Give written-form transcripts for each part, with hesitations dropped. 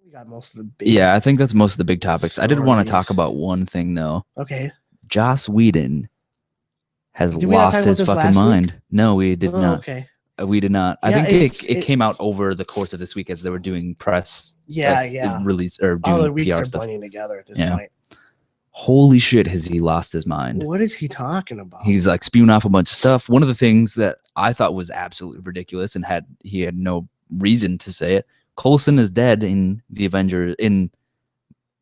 We got most of the big. Yeah, I think that's most of the big topics. I did want to talk stories. about one thing though. Okay. Joss Whedon has Did we not talk lost about his this fucking last week? mind. No, we did Oh, not. okay. We did not. I Yeah, think it came out over the course of this week as they were doing press release or All the doing weeks PR are stuff. blending together at this point. Holy shit, has he lost his mind? What is he talking about? He's like spewing off a bunch of stuff. One of the things that I thought was absolutely ridiculous and he had no reason to say it. Coulson is dead in the Avengers, in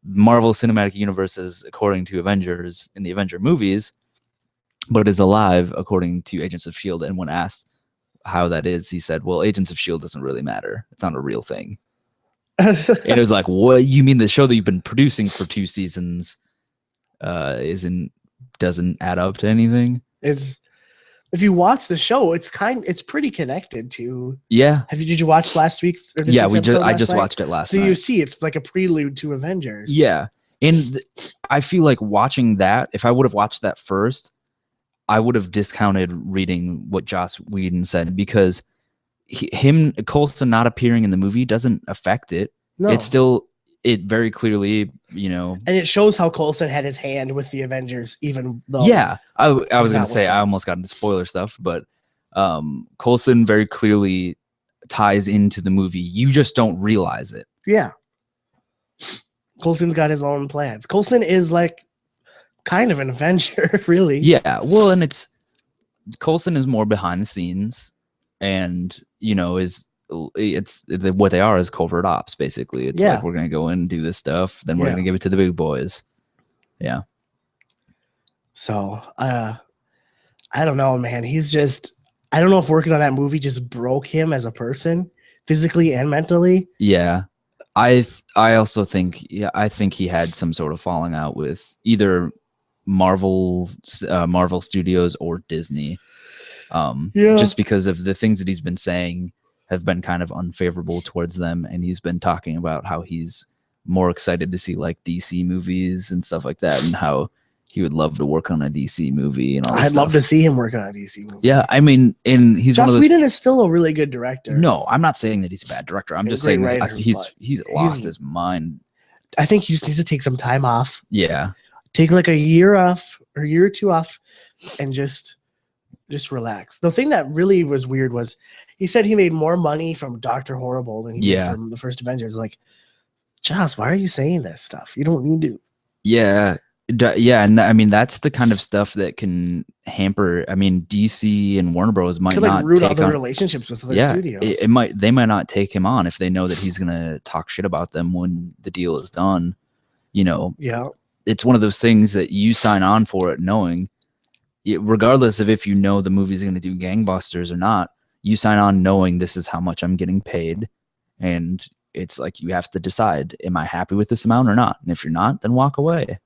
Marvel Cinematic Universes, according to Avengers in the Avenger movies, but is alive according to Agents of S.H.I.E.L.D. And when asked how that is, he said, well, Agents of S.H.I.E.L.D. doesn't really matter. It's not a real thing. And it was like, what? You mean the show that you've been producing for 2 seasons doesn't add up to anything? If you watch the show, it's pretty connected to. Yeah. Did you watch last week's? Or this yeah, week's I just watched it last night. So you see, it's like a prelude to Avengers. Yeah, and I feel like watching that. If I would have watched that first, I would have discounted reading what Joss Whedon said, because Coulson not appearing in the movie doesn't affect it. No. It's still, it very clearly, and it shows how Coulson had his hand with the Avengers, even though. Yeah, I was going to say, I almost got into spoiler stuff, but Coulson very clearly ties into the movie. You just don't realize it. Yeah. Coulson's got his own plans. Coulson is like kind of an Avenger, really. Yeah, well, and Coulson is more behind the scenes, and it's what they are is covert ops, basically. It's like, we're gonna go in and do this stuff, then we're gonna give it to the big boys. Yeah. So I don't know, man. He's just, I don't know if working on that movie just broke him as a person, physically and mentally. Yeah. I also think, I think he had some sort of falling out with either Marvel Studios or Disney. Just because of the things that he's been saying have been kind of unfavorable towards them, and he's been talking about how he's more excited to see like DC movies and stuff like that, and how he would love to work on a DC movie and all that. I'd love to see him work on a DC movie. Yeah, I mean, and he's Joss Whedon is still a really good director. No, I'm not saying that he's a bad director. I'm just saying that he's lost his mind. I think he just needs to take some time off. Yeah, take like a year off or a year or 2 off, and just relax. The thing that really was weird was he said he made more money from Dr. Horrible than he did from the first Avengers. Like, Joss, why are you saying this stuff? You don't need to. Yeah. Yeah, and I mean, that's the kind of stuff that can hamper. I mean, DC and Warner Bros. Might not ruin other relationships with other studios. They might not take him on if they know that he's gonna talk shit about them when the deal is done. Yeah, it's one of those things that you sign on for it knowing, regardless of if you know the movie's gonna do gangbusters or not. You sign on knowing this is how much I'm getting paid, and it's like you have to decide: am I happy with this amount or not? And if you're not, then walk away.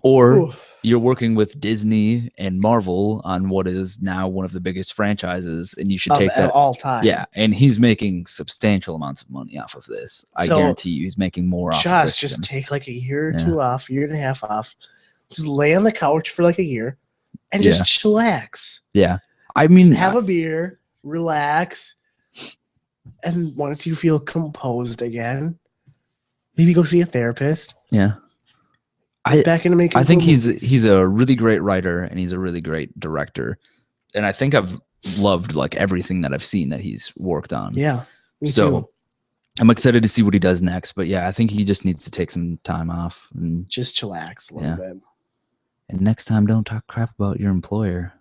Or you're working with Disney and Marvel on what is now one of the biggest franchises, and you should take that all time. Yeah, and he's making substantial amounts of money off of this. I guarantee you, he's making more off of this. Just take like a year or 2 off, year and a half off. Just lay on the couch for like a year, and just chillax. Yeah, I mean, have a beer, relax, and once you feel composed again, maybe go see a therapist. Yeah. Back into making. I think he's a really great writer, and he's a really great director, and I think I've loved like everything that I've seen that he's worked on. Yeah, me too. I'm excited to see what he does next. But yeah, I think he just needs to take some time off and just chillax a little bit. And next time, don't talk crap about your employer.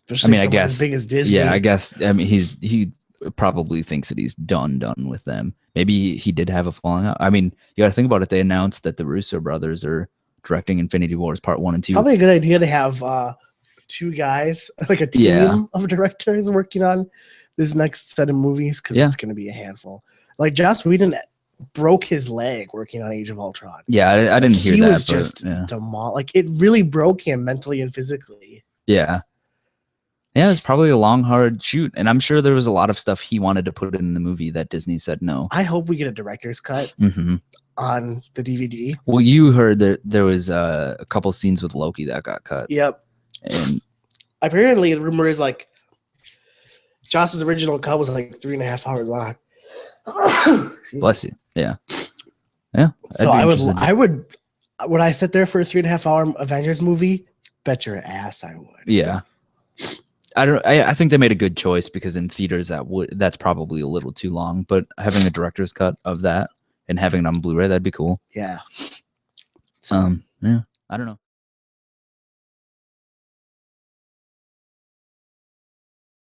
Especially I guess as big as Disney. Yeah, I guess. I mean, he probably thinks that he's done with them. Maybe he did have a falling out. I mean, you got to think about it. They announced that the Russo brothers are directing Infinity Wars Part 1 and 2. Probably a good idea to have 2 guys, like a team of directors working on this next set of movies, because it's going to be a handful. Like Joss Whedon broke his leg working on Age of Ultron. Yeah, I didn't hear that. He was just like it really broke him mentally and physically. Yeah. Yeah, it was probably a long, hard shoot, and I'm sure there was a lot of stuff he wanted to put in the movie that Disney said no. I hope we get a director's cut on the DVD. Well, you heard that there was a couple scenes with Loki that got cut. Yep. And apparently, the rumor is like Joss's original cut was like 3.5 hours long. Bless you. Yeah. Yeah. So would I sit there for a 3.5 hour Avengers movie? Bet your ass I would. Yeah. I think they made a good choice because in theaters that's probably a little too long, but having a director's cut of that and having it on Blu-ray, that'd be cool. Yeah. So yeah. I don't know.